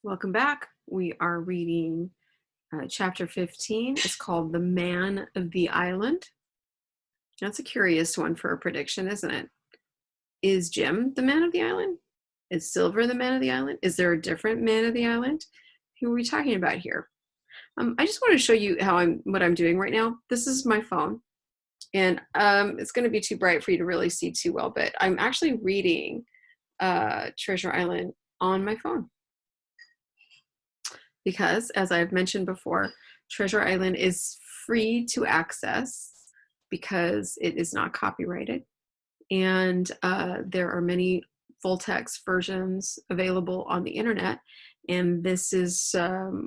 Welcome back. We are reading chapter 15. It's called The Man of the Island. That's a curious one for a prediction, isn't it? Is Jim the man of the island? Is Silver the man of the island? Is there a different man of the island? Who are we talking about here? I just want to show you what I'm doing right now. This is my phone, and it's going to be too bright for you to really see too well, but I'm actually reading Treasure Island on my phone. Because, as I've mentioned before, Treasure Island is free to access because it is not copyrighted. And there are many full text versions available on the internet. And this is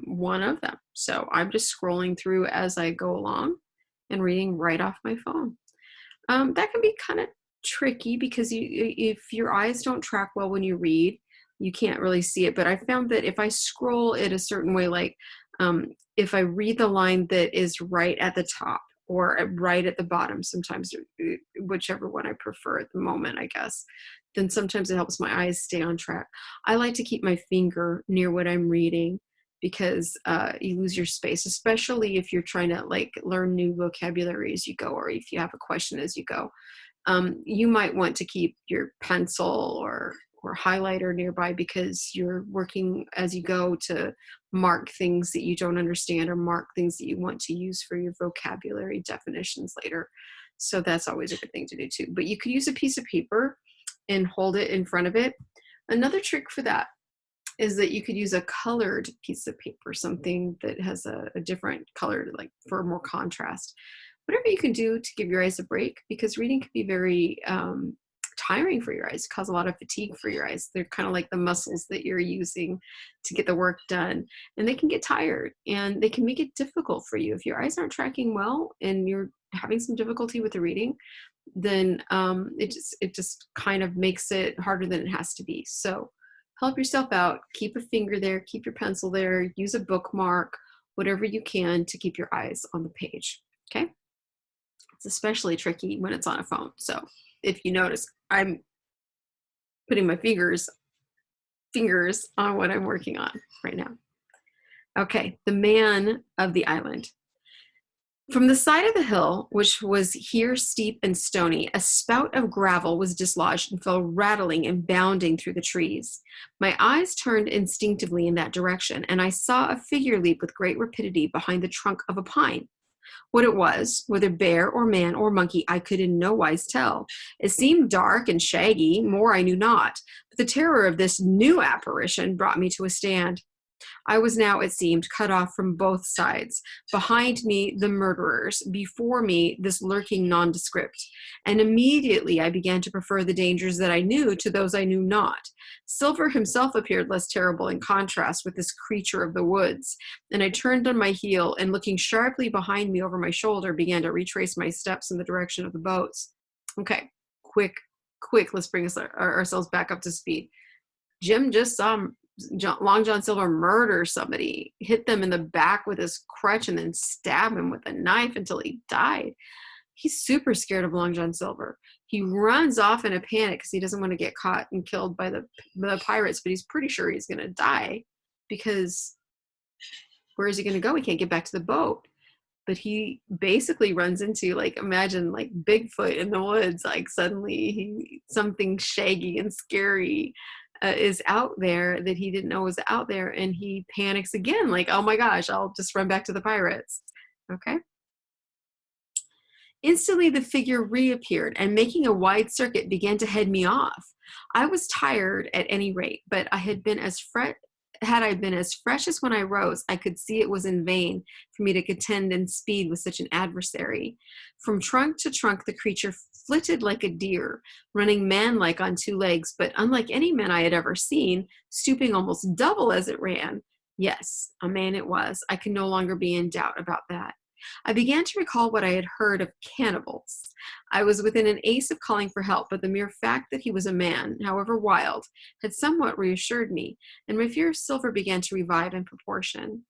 one of them. So I'm just scrolling through as I go along and reading right off my phone. That can be kind of tricky because if your eyes don't track well when you read, you can't really see it. But I found that if I scroll it a certain way, like if I read the line that is right at the top or right at the bottom, sometimes whichever one I prefer at the moment, I guess, then sometimes it helps my eyes stay on track. I like to keep my finger near what I'm reading because you lose your space, especially if you're trying to like learn new vocabulary as you go, or if you have a question as you go. You might want to keep your pencil or highlighter nearby because you're working as you go to mark things that you don't understand or mark things that you want to use for your vocabulary definitions later. So that's always a good thing to do too. But you could use a piece of paper and hold it in front of it. Another trick for that is that you could use a colored piece of paper, something that has a different color, like for more contrast. Whatever you can do to give your eyes a break, because reading can be very tiring for your eyes, cause a lot of fatigue for your eyes. They're kind of like the muscles that you're using to get the work done, and they can get tired and they can make it difficult for you. If your eyes aren't tracking well and you're having some difficulty with the reading, then it just kind of makes it harder than it has to be. So help yourself out, keep a finger there, keep your pencil there, use a bookmark, whatever you can to keep your eyes on the page. Okay. It's especially tricky when it's on a phone. So if you notice, I'm putting my fingers on what I'm working on right now. Okay, the man of the island. From the side of the hill, which was here steep and stony, a spout of gravel was dislodged and fell rattling and bounding through the trees. My eyes turned instinctively in that direction, and I saw a figure leap with great rapidity behind the trunk of a pine. What it was, whether bear or man or monkey, I could in no wise tell. It seemed dark and shaggy, more I knew not, but the terror of this new apparition brought me to a stand. I was now, it seemed, cut off from both sides. Behind me, the murderers. Before me, this lurking nondescript. And immediately I began to prefer the dangers that I knew to those I knew not. Silver himself appeared less terrible in contrast with this creature of the woods. And I turned on my heel and, looking sharply behind me over my shoulder, began to retrace my steps in the direction of the boats. Okay, quick, let's bring ourselves back up to speed. Jim just saw Long John Silver murder somebody, hit them in the back with his crutch, and then stab him with a knife until he died. He's super scared of Long John Silver. He runs off in a panic because he doesn't want to get caught and killed by the pirates, but he's pretty sure he's going to die because where is he going to go? He can't get back to the boat. But he basically runs into, like, imagine like Bigfoot in the woods. Like suddenly something shaggy and scary is out there that he didn't know was out there, and he panics again, like, oh my gosh, I'll just run back to the pirates. Okay. Instantly the figure reappeared and, making a wide circuit, began to head me off. I was tired at any rate, but had I been as fresh as when I rose, I could see it was in vain for me to contend in speed with such an adversary. From trunk to trunk the creature flitted like a deer, running man-like on two legs, but unlike any man I had ever seen, stooping almost double as it ran. Yes, a man it was. I could no longer be in doubt about that. I began to recall what I had heard of cannibals. I was within an ace of calling for help, but the mere fact that he was a man, however wild, had somewhat reassured me, and my fear of Silver began to revive in proportion.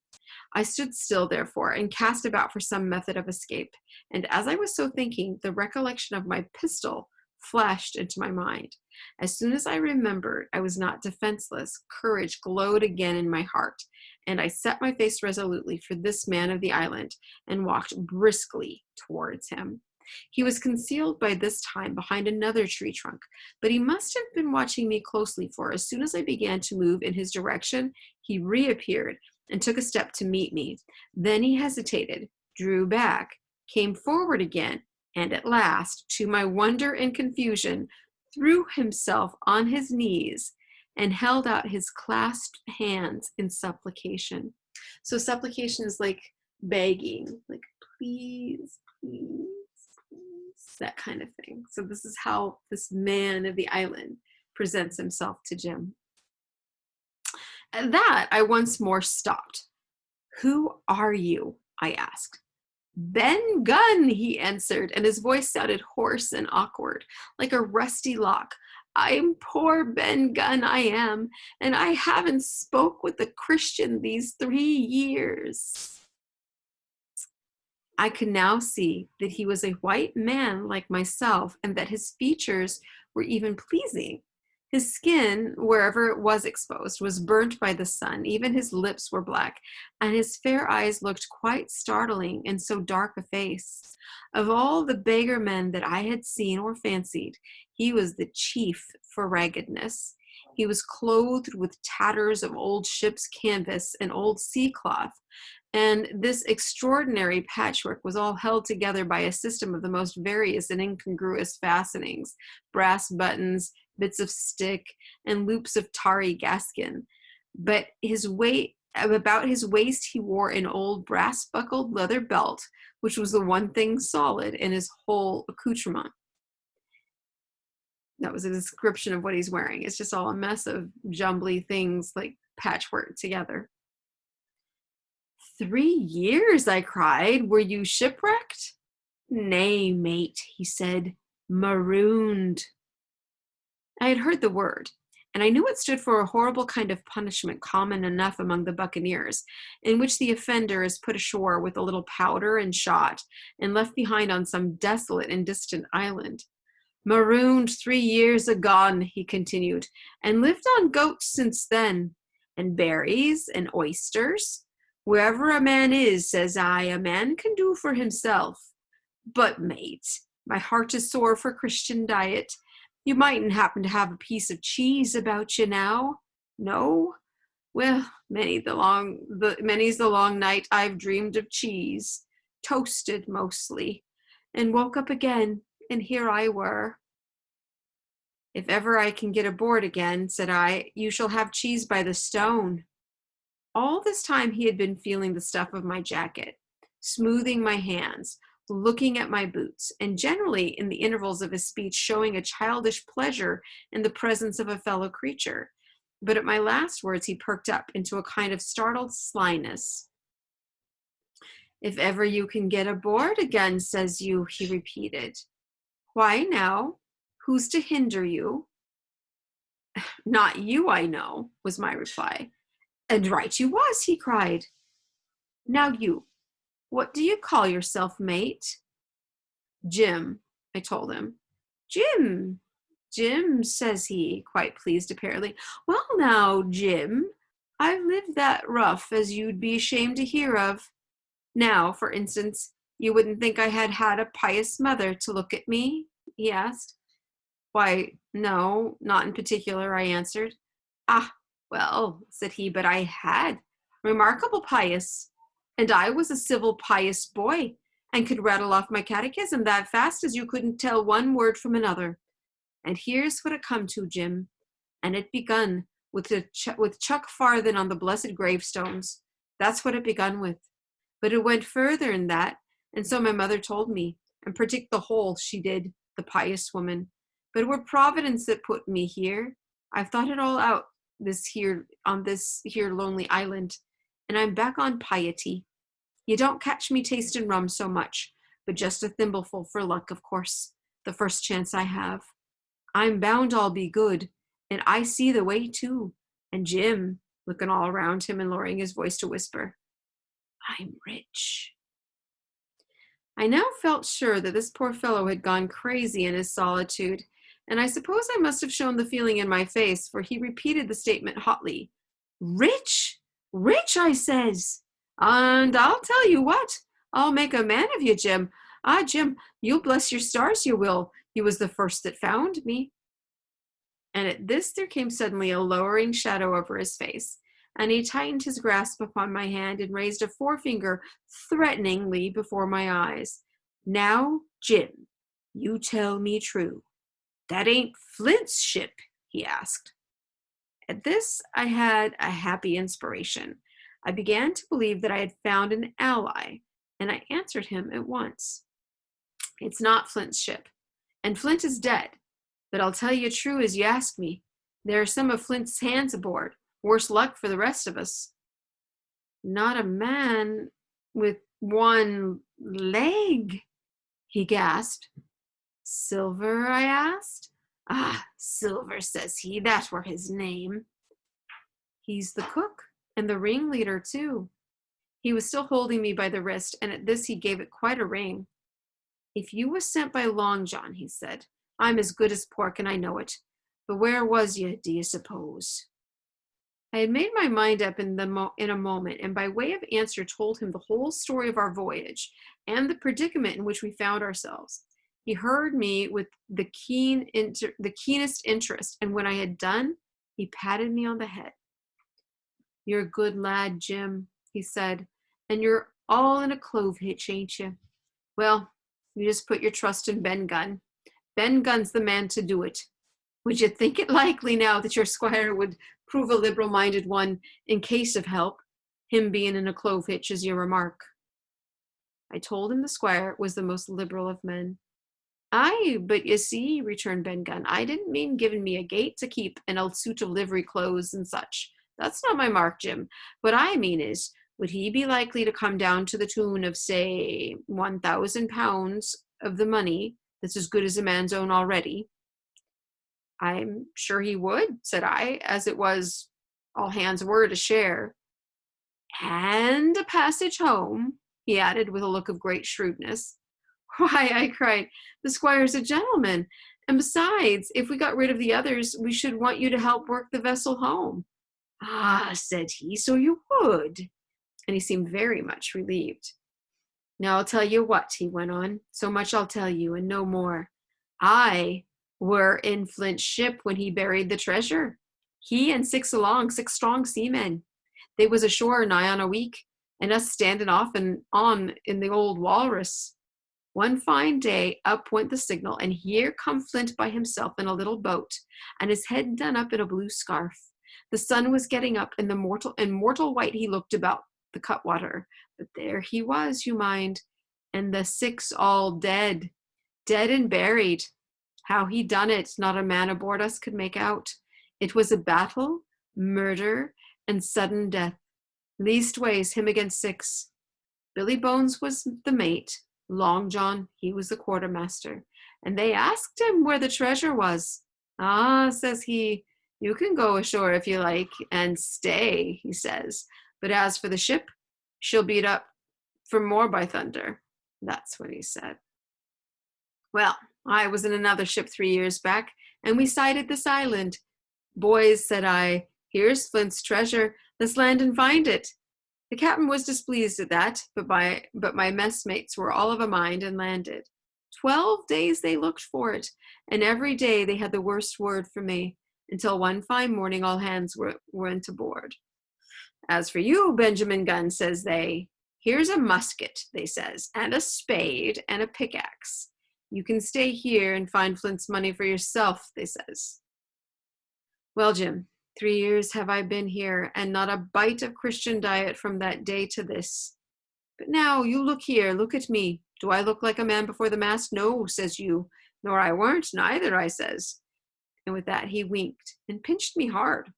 I stood still, therefore, and cast about for some method of escape, and as I was so thinking, the recollection of my pistol flashed into my mind. As soon as I remembered I was not defenseless, courage glowed again in my heart, and I set my face resolutely for this man of the island and walked briskly towards him. He was concealed by this time behind another tree trunk, but he must have been watching me closely, for as soon as I began to move in his direction, he reappeared and took a step to meet me. Then he hesitated, drew back, came forward again, and at last, to my wonder and confusion, threw himself on his knees and held out his clasped hands in supplication. So supplication is like begging, like please, please, please, that kind of thing. So this is how this man of the island presents himself to Jim. At that, I once more stopped. "Who are you?" I asked. "Ben Gunn," he answered, and his voice sounded hoarse and awkward, like a rusty lock. "I'm poor Ben Gunn, I am, and I haven't spoke with a Christian these 3 years." I could now see that he was a white man like myself, and that his features were even pleasing. His skin, wherever it was exposed, was burnt by the sun. Even his lips were black, and his fair eyes looked quite startling in so dark a face. Of all the beggar men that I had seen or fancied, he was the chief for raggedness. He was clothed with tatters of old ship's canvas and old sea cloth, and this extraordinary patchwork was all held together by a system of the most various and incongruous fastenings, brass buttons, bits of stick, and loops of tarry gaskin. But about his waist he wore an old brass-buckled leather belt, which was the one thing solid in his whole accoutrement. That was a description of what he's wearing. It's just all a mess of jumbly things like patchwork together. 3 years, I cried. Were you shipwrecked? Nay, mate, he said, marooned. I had heard the word, and I knew it stood for a horrible kind of punishment common enough among the buccaneers, in which the offender is put ashore with a little powder and shot, and left behind on some desolate and distant island. Marooned 3 years agone, he continued, and lived on goats since then, and berries and oysters. Wherever a man is, says I, a man can do for himself. But, mate, my heart is sore for Christian diet. You mightn't happen to have a piece of cheese about you now? No? Well, many's the long night I've dreamed of cheese, toasted mostly, and woke up again, and here I were. If ever I can get aboard again, said I, you shall have cheese by the stone. All this time he had been feeling the stuff of my jacket, smoothing my hands, looking at my boots, and generally in the intervals of his speech showing a childish pleasure in the presence of a fellow creature. But at my last words he perked up into a kind of startled slyness. If ever you can get aboard again, says you, he repeated. Why now? Who's to hinder you? Not you, I know, was my reply. And right you was, he cried. Now you, what do you call yourself, mate? Jim, I told him. Jim, Jim, says he, quite pleased apparently. Well now, Jim, I've lived that rough as you'd be ashamed to hear of. Now, for instance, you wouldn't think I had had a pious mother to look at me? He asked. Why, no, not in particular, I answered. Ah, well, said he, but I had. Remarkable pious. And I was a civil pious boy, and could rattle off my catechism that fast as you couldn't tell one word from another. And here's what it come to, Jim. And it begun with Chuck Farthen on the blessed gravestones. That's what it begun with. But it went further than that, and so my mother told me, and predict the whole she did, the pious woman. But it were Providence that put me here. I've thought it all out on this here lonely island, and I'm back on piety. You don't catch me tasting rum so much, but just a thimbleful for luck, of course, the first chance I have. I'm bound I'll be good, and I see the way too. And Jim, looking all around him and lowering his voice to whisper, I'm rich. I now felt sure that this poor fellow had gone crazy in his solitude, And I suppose I must have shown the feeling in my face, for he repeated the statement hotly. Rich? Rich, I says. And I'll tell you what, I'll make a man of you, Jim. Ah, Jim, you'll bless your stars, you will. You was the first that found me. And at this there came suddenly a lowering shadow over his face, and he tightened his grasp upon my hand and raised a forefinger threateningly before my eyes. Now, Jim, you tell me true. That ain't Flint's ship, he asked. At this, I had a happy inspiration. I began to believe that I had found an ally, and I answered him at once. It's not Flint's ship, and Flint is dead. But I'll tell you true as you ask me. There are some of Flint's hands aboard. Worse luck for the rest of us. Not a man with one leg, he gasped. Silver, I asked. Ah, Silver, says he. That were his name. He's the cook and the ringleader, too. He was still holding me by the wrist, and at this he gave it quite a ring. If you was sent by Long John, he said, I'm as good as pork, and I know it. But where was you, do you suppose? I had made my mind up in a moment, and by way of answer told him the whole story of our voyage and the predicament in which we found ourselves. He heard me with the keenest interest, and when I had done, he patted me on the head. You're a good lad, Jim, he said, and you're all in a clove hitch, ain't you? Well, you just put your trust in Ben Gunn. Ben Gunn's the man to do it. Would you think it likely now that your squire would prove a liberal-minded one in case of help, him being in a clove hitch, as you remark? I told him the squire was the most liberal of men. Aye, but you see, returned Ben Gunn, I didn't mean giving me a gate to keep and a suit of livery clothes and such. That's not my mark, Jim. What I mean is, would he be likely to come down to the tune of, say, £1,000 of the money that's as good as a man's own already? I'm sure he would, said I, as it was all hands were to share. And a passage home, he added with a look of great shrewdness. Why, I cried, the squire's a gentleman, and besides, if we got rid of the others, we should want you to help work the vessel home. Ah, said he, so you would. And he seemed very much relieved. Now I'll tell you what, he went on, so much I'll tell you, and no more. I were in Flint's ship when he buried the treasure. He and six strong seamen. They was ashore nigh on a week, and us standing off and on in the old Walrus. One fine day, up went the signal, and here come Flint by himself in a little boat, and his head done up in a blue scarf. The sun was getting up, and mortal white he looked about the cutwater. But there he was, you mind, and the six all dead and buried. How he done it, not a man aboard us could make out. It was a battle, murder, and sudden death. Leastways, him against six. Billy Bones was the mate. Long John, he was the quartermaster, and they asked him where the treasure was. Ah, says he, you can go ashore if you like, and stay, he says, but as for the ship, she'll beat up for more by thunder. That's what he said. Well, I was in another ship 3 years back, and we sighted this island. Boys, said I, here's Flint's treasure, let's land and find it. The captain was displeased at that, but my messmates were all of a mind and landed. 12 days they looked for it, and every day they had the worst word for me, until one fine morning all hands went aboard. As for you, Benjamin Gunn, says they, here's a musket, they says, and a spade and a pickaxe. You can stay here and find Flint's money for yourself, they says. Well, Jim, 3 years have I been here, and not a bite of Christian diet from that day to this. But now, you look here, look at me. Do I look like a man before the mast? No, says you. Nor I weren't, neither, I says. And with that he winked, and pinched me hard.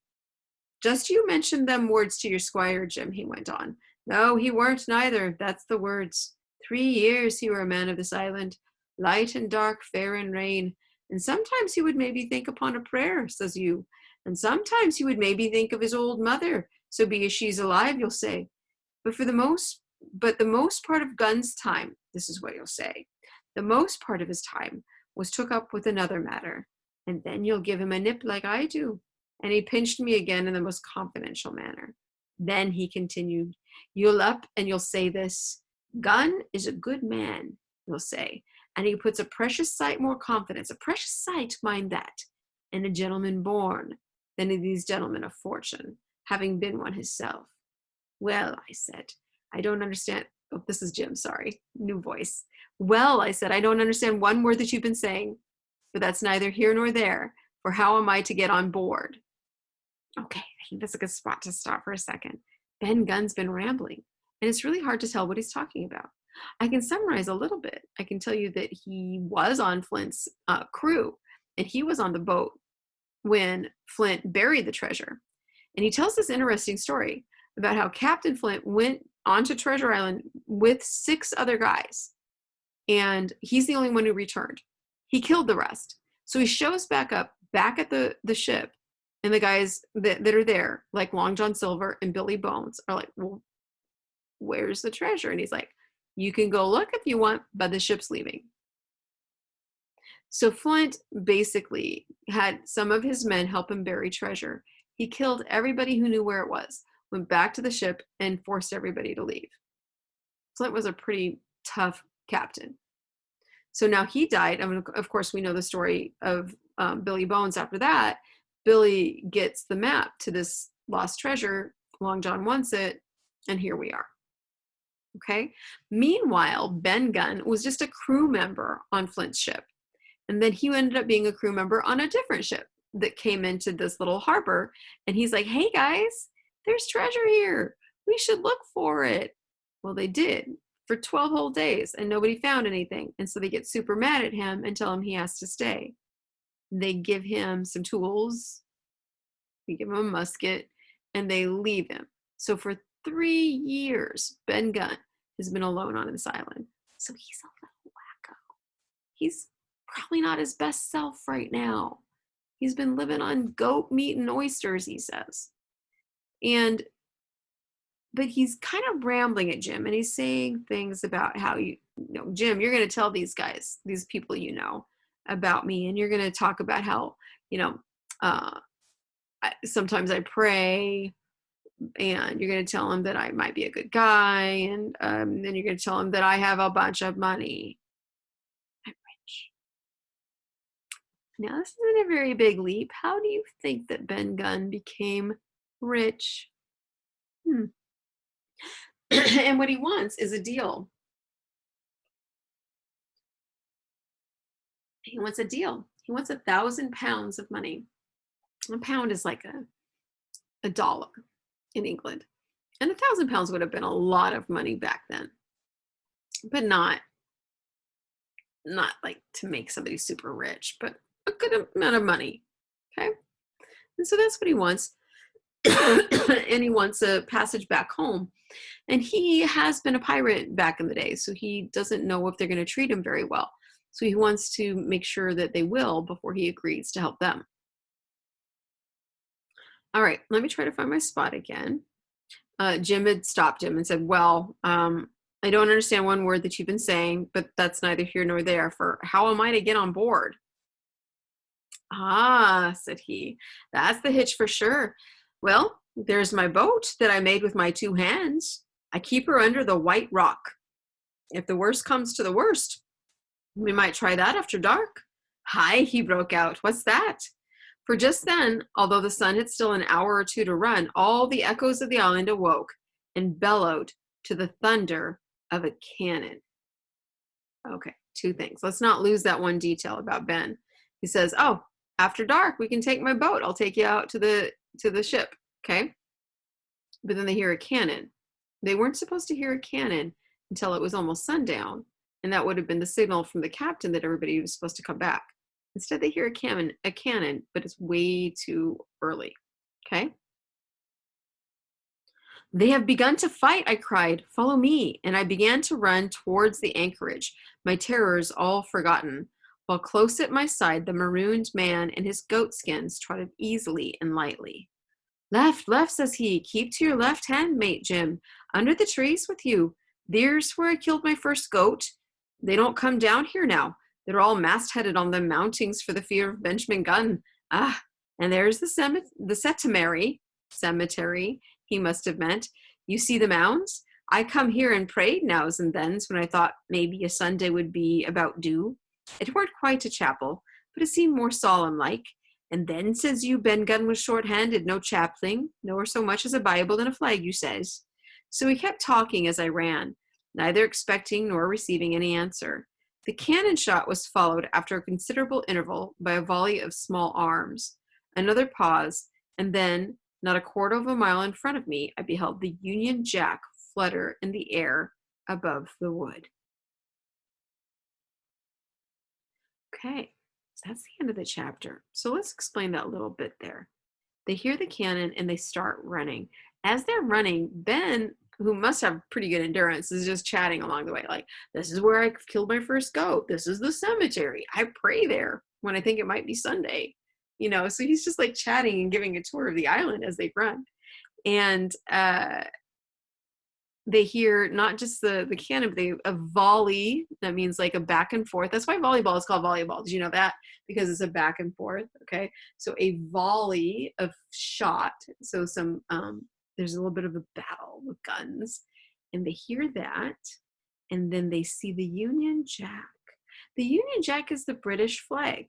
Just you mentioned them words to your squire, Jim, he went on. No, he weren't, neither, that's the words. 3 years he were a man of this island, light and dark, fair and rain, and sometimes he would maybe think upon a prayer, says you. And sometimes he would maybe think of his old mother, so be as she's alive, you'll say. But the most part of Gunn's time, this is what you'll say, the most part of his time was took up with another matter, and then you'll give him a nip like I do. And he pinched me again in the most confidential manner. Then he continued, you'll up and you'll say this, Gun is a good man, you'll say. And he puts a precious sight more confidence, a precious sight, mind that, and a gentleman born than in these gentlemen of fortune, having been one himself. Well, I said, I don't understand. Oh, this is Jim, sorry, new voice. Well, I said, I don't understand one word that you've been saying, but that's neither here nor there, for how am I to get on board? Okay, I think that's a good spot to stop for a second. Ben Gunn's been rambling, and it's really hard to tell what he's talking about. I can summarize a little bit. I can tell you that he was on Flint's crew, and he was on the boat when Flint buried the treasure. And he tells this interesting story about how Captain Flint went onto Treasure Island with 6 other guys, and he's the only one who returned. He killed the rest. So he shows back up, back at the ship, and the guys that are there, like Long John Silver and Billy Bones, are like, well, where's the treasure? And he's like, you can go look if you want, but the ship's leaving. So Flint basically had some of his men help him bury treasure. He killed everybody who knew where it was, went back to the ship, and forced everybody to leave. Flint was a pretty tough captain. So now he died. I mean, of course, we know the story of Billy Bones after that. Billy gets the map to this lost treasure. Long John wants it, and here we are. Okay. Meanwhile, Ben Gunn was just a crew member on Flint's ship. And then he ended up being a crew member on a different ship that came into this little harbor. And he's like, hey guys, there's treasure here. We should look for it. Well, they did for 12 whole days and nobody found anything. And so they get super mad at him and tell him he has to stay. They give him some tools. They give him a musket and they leave him. So for 3 years, Ben Gunn has been alone on this island. So he's a little wacko. He's probably not his best self right now. He's been living on goat meat and oysters, he says. But he's kind of rambling at Jim, and he's saying things about how Jim, you're going to tell these guys, these people about me, and you're going to talk about how, sometimes I pray, and you're going to tell him that I might be a good guy, and then you're going to tell him that I have a bunch of money. I'm rich. Now, this isn't a very big leap. How do you think that Ben Gunn became rich? And what he wants is a deal. He wants a deal. He wants 1,000 pounds of money. A pound is like a dollar in England. And 1,000 pounds would have been a lot of money back then. But not like to make somebody super rich, but a good amount of money. Okay? And so that's what he wants. And he wants a passage back home. And he has been a pirate back in the day, so he doesn't know if they're going to treat him very well. So he wants to make sure that they will before he agrees to help them. All right, let me try to find my spot again. Jim had stopped him and said, well, I don't understand one word that you've been saying, but that's neither here nor there. For how am I to get on board? Ah, said he, that's the hitch for sure. Well, there's my boat that I made with my 2 hands. I keep her under the white rock. If the worst comes to the worst, we might try that after dark. Hi, he broke out. What's that? For just then, although the sun had still an hour or 2 to run, all the echoes of the island awoke and bellowed to the thunder of a cannon. Okay, 2 things. Let's not lose that one detail about Ben. He says, oh, after dark, we can take my boat. I'll take you out to the ship, okay? But then they hear a cannon. They weren't supposed to hear a cannon until it was almost sundown, and that would have been the signal from the captain that everybody was supposed to come back. Instead, they hear a cannon, but it's way too early, okay? They have begun to fight, I cried. Follow me. And I began to run towards the anchorage, my terrors all forgotten, while close at my side the marooned man in his goat skins trotted easily and lightly. Left, left, says he. Keep to your left hand, mate Jim. Under the trees with you. There's where I killed my first goat. They don't come down here now. They're all mast-headed on the mountings for the fear of Benjamin Gunn. Ah, and there's the cemetery, he must have meant. You see the mounds? I come here and prayed nows and thens when I thought maybe a Sunday would be about due. It weren't quite a chapel, but it seemed more solemn like. And then, says you, Ben Gunn was short-handed, no chaplain, nor so much as a Bible and a flag, you says. So we kept talking as I ran, neither expecting nor receiving any answer. The cannon shot was followed after a considerable interval by a volley of small arms. Another pause, and then, not a quarter of a mile in front of me, I beheld the Union Jack flutter in the air above the wood. Okay, so that's the end of the chapter. So let's explain that a little bit there. They hear the cannon and they start running. As they're running, Ben, who must have pretty good endurance, is just chatting along the way. Like, this is where I killed my first goat. This is the cemetery. I pray there when I think it might be Sunday. So he's just like chatting and giving a tour of the island as they run. And they hear not just the cannon, but a volley. That means like a back and forth. That's why volleyball is called volleyball. Did you know that? Because it's a back and forth. Okay, so a volley of shot. So there's a little bit of a battle with guns, and they hear that, and then they see the Union Jack. The Union Jack is the British flag.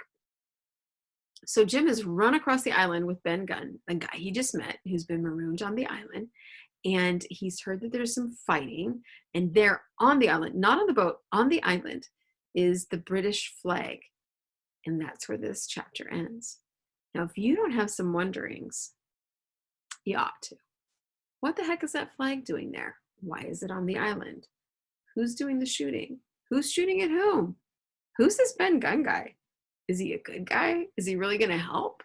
So Jim has run across the island with Ben Gunn, a guy he just met who's been marooned on the island. And he's heard that there's some fighting, and there on the island, not on the boat, on the island is the British flag. And that's where this chapter ends. Now, if you don't have some wonderings, you ought to. What the heck is that flag doing there? Why is it on the island? Who's doing the shooting? Who's shooting at whom? Who's this Ben Gunn guy? Is he a good guy? Is he really going to help?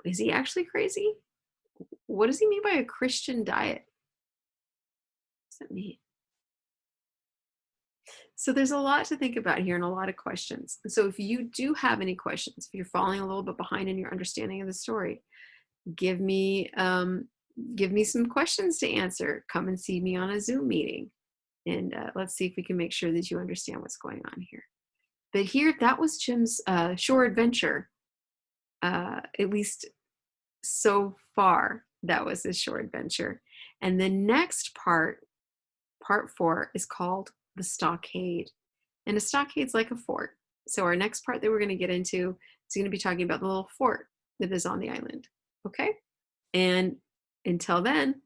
Is he actually crazy? What does he mean by a Christian diet? What does that mean? So there's a lot to think about here and a lot of questions. So if you do have any questions, if you're falling a little bit behind in your understanding of the story, give me some questions to answer. Come and see me on a Zoom meeting, and let's see if we can make sure that you understand what's going on here. But here, that was Jim's shore adventure, at least so far. That was his shore adventure. And the next part 4, is called the stockade. And a stockade's like a fort. So our next part that we're going to get into is going to be talking about the little fort that is on the island. Okay? And until then,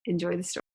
enjoy the story.